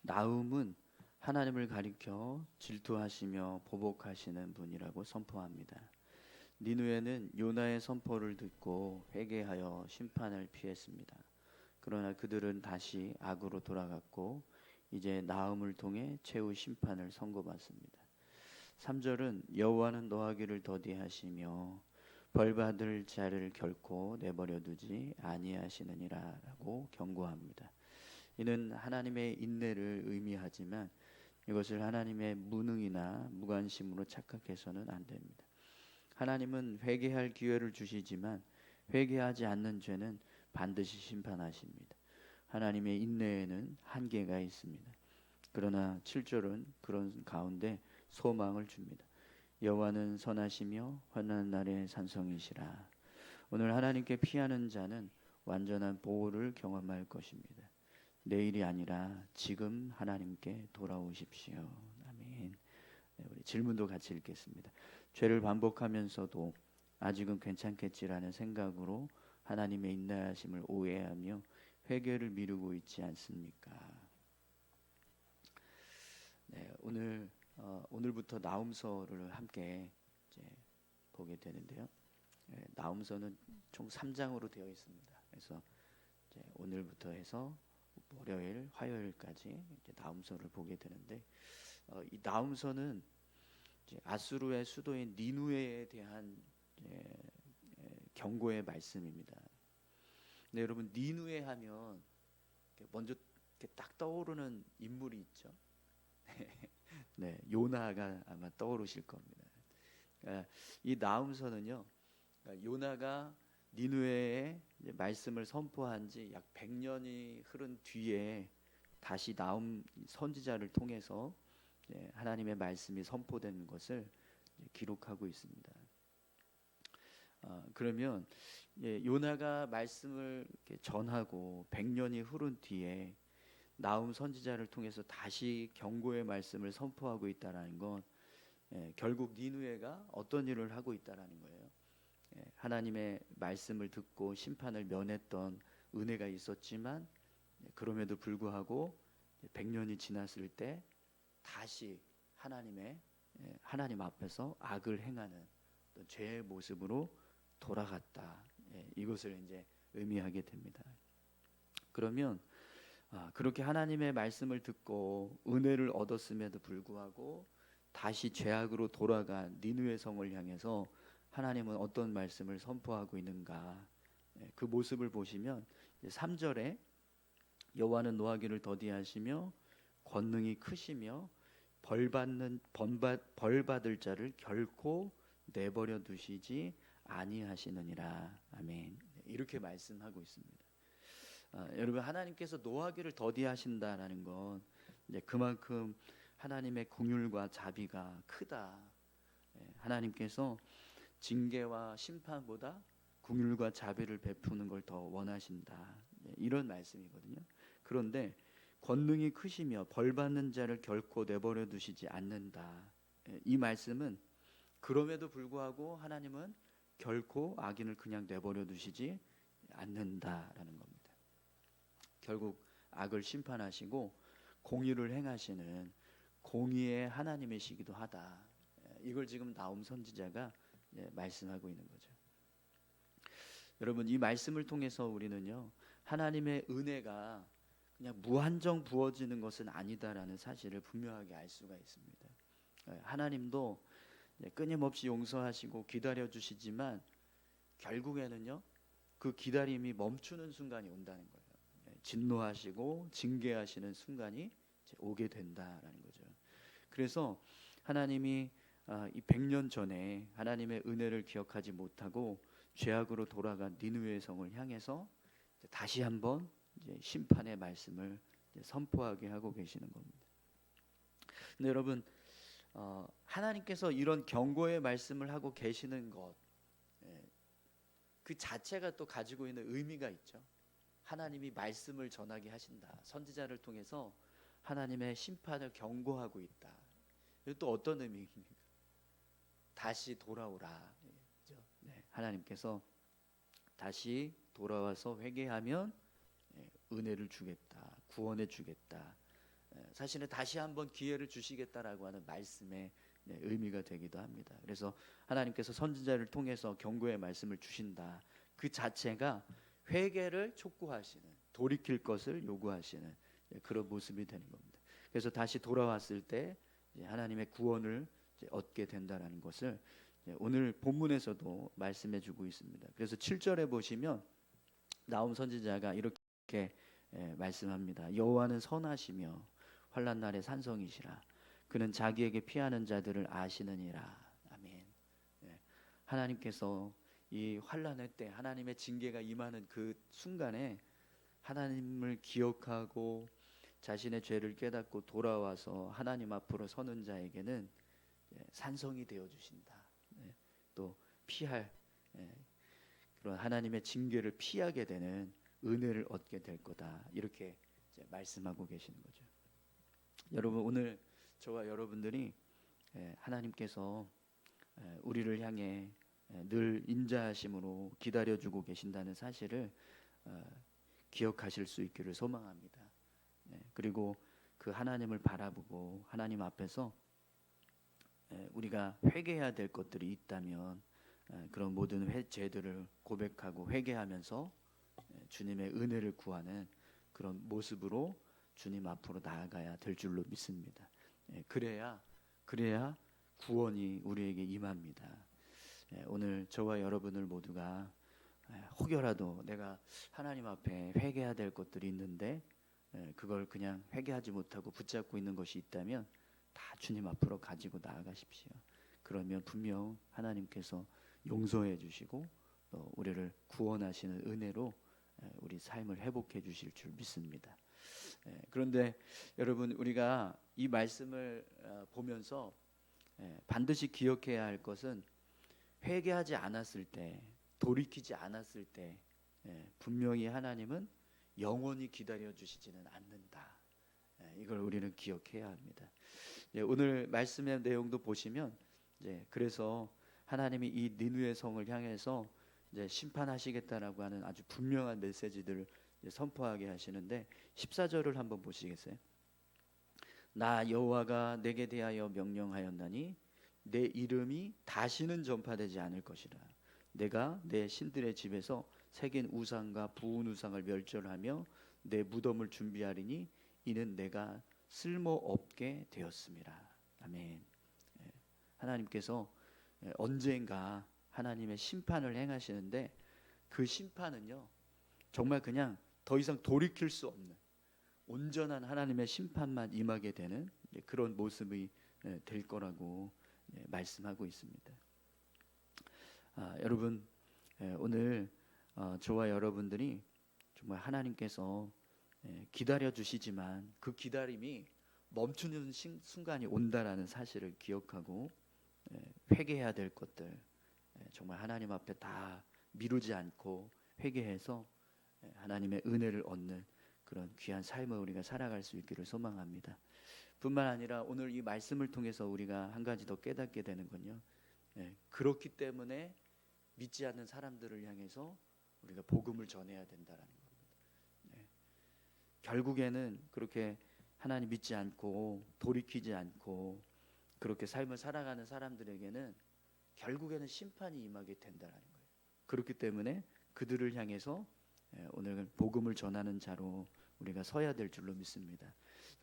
나훔은 하나님을 가리켜 질투하시며 보복하시는 분이라고 선포합니다. 니누에는 요나의 선포를 듣고 회개하여 심판을 피했습니다. 그러나 그들은 다시 악으로 돌아갔고 이제 나훔을 통해 최후 심판을 선고받습니다. 3절은 여호와는 노하기를 더디하시며 벌받을 자를 결코 내버려 두지 아니하시느니라 라고 경고합니다. 이는 하나님의 인내를 의미하지만 이것을 하나님의 무능이나 무관심으로 착각해서는 안 됩니다. 하나님은 회개할 기회를 주시지만 회개하지 않는 죄는 반드시 심판하십니다. 하나님의 인내에는 한계가 있습니다. 그러나 7절은 그런 가운데 소망을 줍니다. 여호와는 선하시며 환난 날의 산성이시라. 오늘 하나님께 피하는 자는 완전한 보호를 경험할 것입니다. 내일이 아니라 지금 하나님께 돌아오십시오. 아멘. 네, 우리 질문도 같이 읽겠습니다. 죄를 반복하면서도 아직은 괜찮겠지라는 생각으로 하나님의 인내하심을 오해하며 회개를 미루고 있지 않습니까? 네, 오늘부터 나훔서를 함께 이제 보게 되는데요. 네, 나훔서는 총 3장으로 되어 있습니다. 그래서 이제 오늘부터 해서 월요일, 화요일까지 이제 나훔서를 보게 되는데 이 나훔서는 이제 아수르의 수도인 니누에에 대한 경고의 말씀입니다. 네, 여러분 니누에 하면 먼저 딱 떠오르는 인물이 있죠. 네, 요나가 아마 떠오르실 겁니다. 이 나훔서는요, 요나가 니누에에 말씀을 선포한 지 약 100년이 흐른 뒤에 다시 나훔 선지자를 통해서 하나님의 말씀이 선포된 것을 기록하고 있습니다. 그러면 요나가 말씀을 이렇게 전하고 100년이 흐른 뒤에 나훔 선지자를 통해서 다시 경고의 말씀을 선포하고 있다라는 건 결국 니누에가 어떤 일을 하고 있다라는 거예요. 하나님의 말씀을 듣고 심판을 면했던 은혜가 있었지만 그럼에도 불구하고 100년이 지났을 때 다시 하나님 앞에서 악을 행하는 어떤 죄의 모습으로 돌아갔다. 이것을 이제 의미하게 됩니다. 그러면 그렇게 하나님의 말씀을 듣고 은혜를 얻었음에도 불구하고 다시 죄악으로 돌아간 니느웨 성을 향해서 하나님은 어떤 말씀을 선포하고 있는가? 그 모습을 보시면 3절에 여호와는 노하기를 더디하시며 권능이 크시며 벌받을 자를 결코 내버려 두시지 아니하시느니라. 아멘. 이렇게 말씀하고 있습니다. 여러분 하나님께서 노하기를 더디하신다라는 건 이제 그만큼 하나님의 긍휼과 자비가 크다. 하나님께서 징계와 심판보다 긍휼과 자비를 베푸는 걸 더 원하신다. 이런 말씀이거든요. 그런데 권능이 크시며 벌받는 자를 결코 내버려 두시지 않는다. 이 말씀은 그럼에도 불구하고 하나님은 결코 악인을 그냥 내버려 두시지 않는다라는 겁니다. 결국 악을 심판하시고 공의를 행하시는 공의의 하나님이시기도 하다. 이걸 지금 나훔 선지자가 말씀하고 있는 거죠. 여러분 이 말씀을 통해서 우리는요 하나님의 은혜가 그냥 무한정 부어지는 것은 아니다라는 사실을 분명하게 알 수가 있습니다. 하나님도 끊임없이 용서하시고 기다려 주시지만 결국에는요 그 기다림이 멈추는 순간이 온다는 거예요. 진노하시고 징계하시는 순간이 오게 된다라는 거죠. 그래서 하나님이 이 100년 전에 하나님의 은혜를 기억하지 못하고 죄악으로 돌아간 니느웨 성을 향해서 다시 한번 이제 심판의 말씀을 선포하게 하고 계시는 겁니다. 근데 여러분 하나님께서 이런 경고의 말씀을 하고 계시는 것 그 자체가 또 가지고 있는 의미가 있죠. 하나님이 말씀을 전하게 하신다. 선지자를 통해서 하나님의 심판을 경고하고 있다. 이건 또 어떤 의미입니까? 다시 돌아오라. 하나님께서 다시 돌아와서 회개하면 은혜를 주겠다. 구원해 주겠다. 사실은 다시 한번 기회를 주시겠다라고 하는 말씀의 의미가 되기도 합니다. 그래서 하나님께서 선지자를 통해서 경고의 말씀을 주신다. 그 자체가 회개를 촉구하시는, 돌이킬 것을 요구하시는 그런 모습이 되는 겁니다. 그래서 다시 돌아왔을 때 하나님의 구원을 얻게 된다라는 것을 오늘 본문에서도 말씀해주고 있습니다. 그래서 7절에 보시면 나홈 선지자가 이렇게 말씀합니다. 여호와는 선하시며 환난 날의 산성이시라. 그는 자기에게 피하는 자들을 아시느니라. 아멘. 하나님께서 이 환난의 때 하나님의 징계가 임하는 그 순간에 하나님을 기억하고 자신의 죄를 깨닫고 돌아와서 하나님 앞으로 서는 자에게는 산성이 되어 주신다. 또 피할 그런 하나님의 징계를 피하게 되는 은혜를 얻게 될 거다. 이렇게 말씀하고 계시는 거죠. 여러분, 오늘 저와 여러분들이 하나님께서 우리를 향해 늘 인자하심으로 기다려주고 계신다는 사실을 기억하실 수 있기를 소망합니다. 그리고 그 하나님을 바라보고 하나님 앞에서 우리가 회개해야 될 것들이 있다면 그런 모든 죄들을 고백하고 회개하면서 주님의 은혜를 구하는 그런 모습으로 주님 앞으로 나아가야 될 줄로 믿습니다. 그래야 구원이 우리에게 임합니다. 오늘 저와 여러분을 모두가 혹여라도 내가 하나님 앞에 회개해야 될 것들이 있는데 그걸 그냥 회개하지 못하고 붙잡고 있는 것이 있다면 다 주님 앞으로 가지고 나아가십시오. 그러면 분명 하나님께서 용서해 주시고 또 우리를 구원하시는 은혜로 우리 삶을 회복해 주실 줄 믿습니다. 그런데 여러분, 우리가 이 말씀을 보면서 반드시 기억해야 할 것은 회개하지 않았을 때, 돌이키지 않았을 때 분명히 하나님은 영원히 기다려 주시지는 않는다. 이걸 우리는 기억해야 합니다. 오늘 말씀의 내용도 보시면 그래서 하나님이 이 니느웨 성을 향해서 심판하시겠다라고 하는 아주 분명한 메시지들을 선포하게 하시는데 14절을 한번 보시겠어요? 나 여호와가 내게 대하여 명령하였나니 내 이름이 다시는 전파되지 않을 것이라. 내가 내 신들의 집에서 새긴 우상과 부은 우상을 멸절하며 내 무덤을 준비하리니 이는 내가 쓸모없게 되었음이라. 아멘. 하나님께서 언젠가 하나님의 심판을 행하시는데 그 심판은요 정말 그냥 더 이상 돌이킬 수 없는 온전한 하나님의 심판만 임하게 되는 그런 모습이 될 거라고 말씀하고 있습니다. 여러분, 오늘 저와 여러분들이 정말 하나님께서 기다려 주시지만 그 기다림이 멈추는 순간이 온다라는 사실을 기억하고 회개해야 될 것들 정말 하나님 앞에 다 미루지 않고 회개해서 하나님의 은혜를 얻는 그런 귀한 삶을 우리가 살아갈 수 있기를 소망합니다. 뿐만 아니라 오늘 이 말씀을 통해서 우리가 한 가지 더 깨닫게 되는 건요, 그렇기 때문에 믿지 않는 사람들을 향해서 우리가 복음을 전해야 된다라는 겁니다. 결국에는 그렇게 하나님 믿지 않고 돌이키지 않고 그렇게 삶을 살아가는 사람들에게는 결국에는 심판이 임하게 된다라는 거예요. 그렇기 때문에 그들을 향해서 오늘 복음을 전하는 자로 우리가 서야 될 줄로 믿습니다.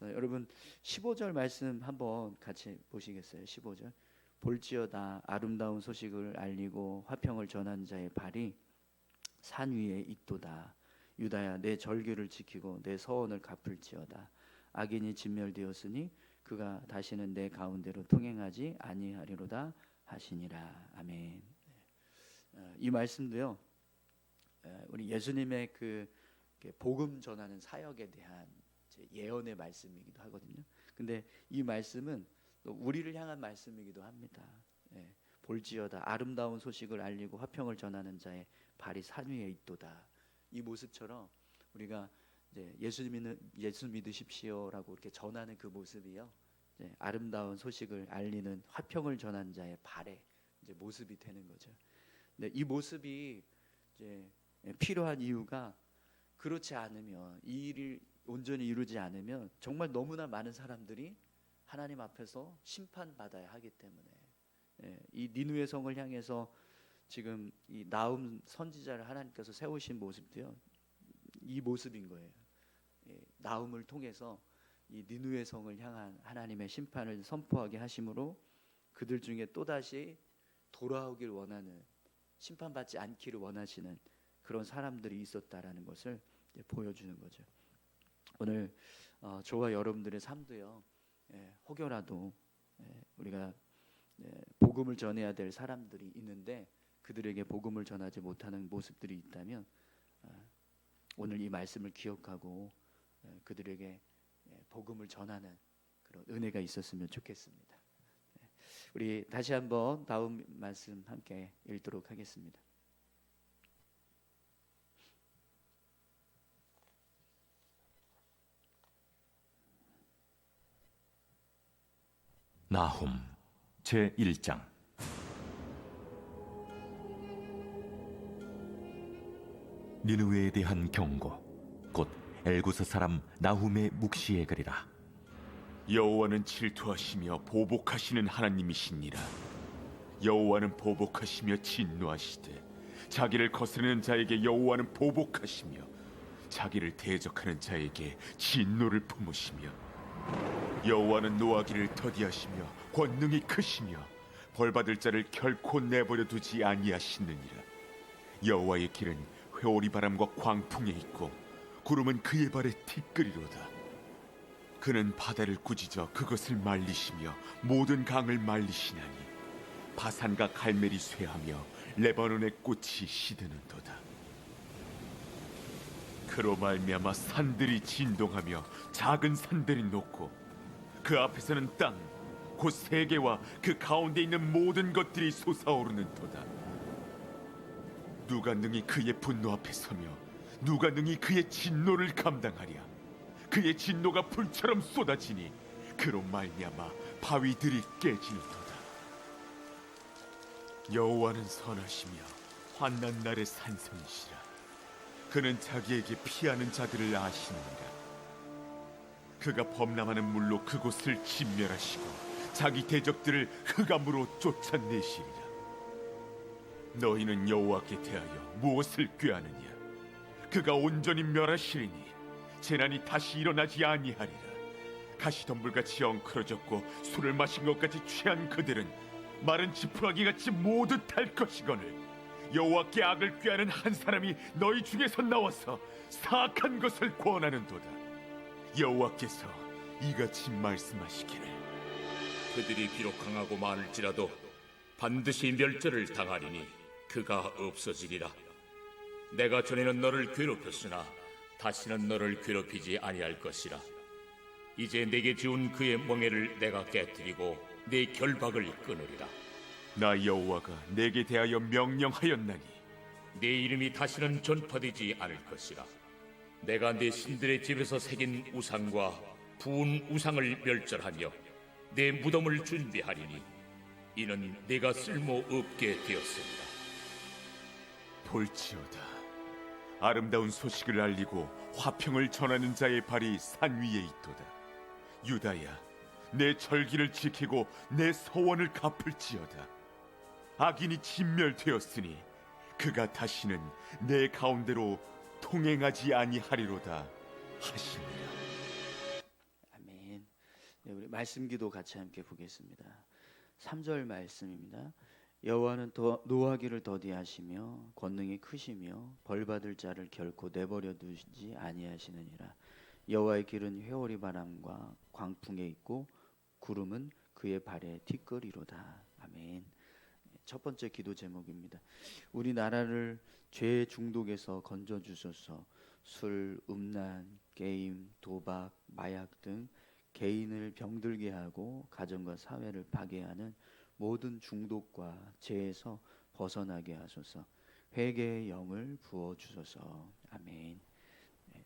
여러분 15절 말씀 한번 같이 보시겠어요? 15절 볼지어다 아름다운 소식을 알리고 화평을 전한 자의 발이 산 위에 있도다. 유다야 내 절규를 지키고 내 서원을 갚을지어다. 악인이 진멸되었으니 그가 다시는 내 가운데로 통행하지 아니하리로다 하시니라. 아멘. 이 말씀도요 우리 예수님의 그 복음 전하는 사역에 대한 예언의 말씀이기도 하거든요. 근데 이 말씀은 또 우리를 향한 말씀이기도 합니다. 볼지어다 아름다운 소식을 알리고 화평을 전하는 자의 발이 산 위에 있도다. 이 모습처럼 우리가 예수 믿으십시오라고 이렇게 전하는 그 모습이요, 아름다운 소식을 알리는 화평을 전한 자의 발의 모습이 되는 거죠. 근데 이 모습이 필요한 이유가 그렇지 않으면 이 일을 온전히 이루지 않으면 정말 너무나 많은 사람들이 하나님 앞에서 심판받아야 하기 때문에 이 니느웨 성을 향해서 지금 이 나훔 선지자를 하나님께서 세우신 모습도요, 이 모습인 거예요. 나훔을 통해서 이 니느웨 성을 향한 하나님의 심판을 선포하게 하심으로 그들 중에 또다시 돌아오길 원하는, 심판받지 않기를 원하시는 그런 사람들이 있었다라는 것을 보여주는 거죠. 오늘 저와 여러분들의 삶도요, 혹여라도 우리가 복음을 전해야 될 사람들이 있는데 그들에게 복음을 전하지 못하는 모습들이 있다면 오늘 이 말씀을 기억하고 그들에게 복음을 전하는 그런 은혜가 있었으면 좋겠습니다. 우리 다시 한번 다음 말씀 함께 읽도록 하겠습니다. 나훔 제1장. 니느웨에 대한 경고, 곧 엘구스 사람 나훔의 묵시의 글이라. 여호와는 질투하시며 보복하시는 하나님이시니라. 여호와는 보복하시며 진노하시되 자기를 거스르는 자에게 여호와는 보복하시며 자기를 대적하는 자에게 진노를 품으시며, 여호와는 노하기를 더디하시며 권능이 크시며 벌받을 자를 결코 내버려 두지 아니하시느니라. 여호와의 길은 회오리 바람과 광풍에 있고 구름은 그의 발에 티끌이로다. 그는 바다를 꾸짖어 그것을 말리시며 모든 강을 말리시나니 바산과 갈멜이 쇠하며 레바논의 꽃이 시드는도다. 그로 말미암아 산들이 진동하며 작은 산들이 녹고 그 앞에서는 땅 곧 세계와 그 가운데 있는 모든 것들이 솟아오르는도다. 누가 능히 그의 분노 앞에 서며 누가 능히 그의 진노를 감당하랴. 그의 진노가 불처럼 쏟아지니 그로 말미암아 바위들이 깨지는도다. 여호와는 선하시며 환난 날의 산성이시라. 그는 자기에게 피하는 자들을 아시느니라. 그가 범람하는 물로 그곳을 진멸하시고 자기 대적들을 흑암으로 쫓아내시리라. 너희는 여호와께 대하여 무엇을 꾀하느냐? 그가 온전히 멸하시리니 재난이 다시 일어나지 아니하리라. 가시덤불같이 엉클어졌고 술을 마신 것 같이 취한 그들은 마른 지푸라기같이 모두 탈 것이거늘 여호와께 악을 꾀하는 한 사람이 너희 중에서 나와서 사악한 것을 권하는도다. 여호와께서 이같이 말씀하시기를, 그들이 비록 강하고 많을지라도 반드시 멸절을 당하리니 그가 없어지리라. 내가 전에는 너를 괴롭혔으나 다시는 너를 괴롭히지 아니할 것이라. 이제 내게 지운 그의 멍에를 내가 깨뜨리고 내 결박을 끊으리라. 나 여호와가 내게 대하여 명령하였나니 내 이름이 다시는 전파되지 않을 것이라. 내가 내 신들의 집에서 새긴 우상과 부은 우상을 멸절하며 내 무덤을 준비하리니 이는 내가 쓸모없게 되었습니다. 볼지어다, 아름다운 소식을 알리고 화평을 전하는 자의 발이 산 위에 있도다. 유다야, 내 절기를 지키고 내 서원을 갚을지어다. 악인이 진멸되었으니 그가 다시는 내 가운데로 통행하지 아니하리로다 하시니라. 아멘. 네, 우리 말씀 기도 같이 함께 보겠습니다. 3절 말씀입니다. 여호와는 노하기를 더디하시며 권능이 크시며 벌받을 자를 결코 내버려 두지 아니하시느니라. 여호와의 길은 회오리 바람과 광풍에 있고 구름은 그의 발에 티끌이로다. 아멘. 첫 번째 기도 제목입니다. 우리나라를 죄 중독에서 건져 주소서. 술, 음란, 게임, 도박, 마약 등 개인을 병들게 하고 가정과 사회를 파괴하는 모든 중독과 죄에서 벗어나게 하소서. 회개의 영을 부어 주소서. 아멘.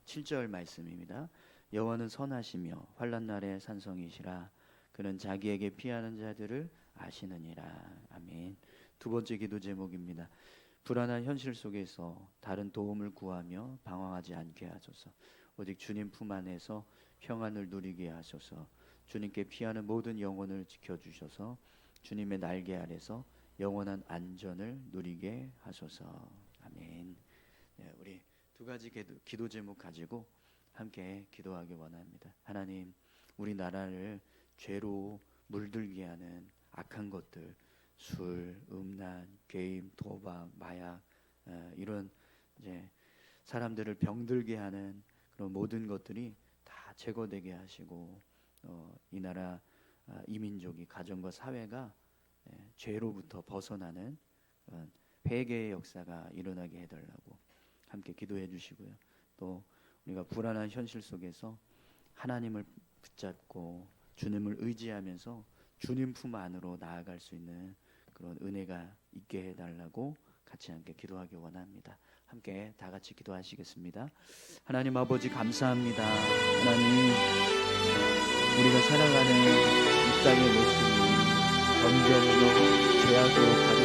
7절 말씀입니다. 여호와는 선하시며 환난 날의 산성이시라. 그는 자기에게 피하는 자들을 아시느니라. 아멘. 두 번째 기도 제목입니다. 불안한 현실 속에서 다른 도움을 구하며 방황하지 않게 하소서. 오직 주님 품 안에서 평안을 누리게 하소서. 주님께 피하는 모든 영혼을 지켜주셔서 주님의 날개 아래서 영원한 안전을 누리게 하소서. 아멘. 네, 우리 두 가지 기도 제목 가지고 함께 기도하기 원합니다. 하나님, 우리나라를 죄로 물들게 하는 악한 것들, 술, 음란, 게임, 도박, 마약, 이런 이제 사람들을 병들게 하는 그런 모든 것들이 다 제거되게 하시고, 이 나라 이민족이, 가정과 사회가 죄로부터 벗어나는 회개의 역사가 일어나게 해달라고 함께 기도해 주시고요. 또 우리가 불안한 현실 속에서 하나님을 붙잡고 주님을 의지하면서 주님 품 안으로 나아갈 수 있는 그런 은혜가 있게 해달라고 같이 함께 기도하기 원합니다. 함께 다 같이 기도하시겠습니다. 하나님 아버지 감사합니다. 하나님, 우리가 살아가는 이 땅의 모습이 점점 더 죄악으로 가득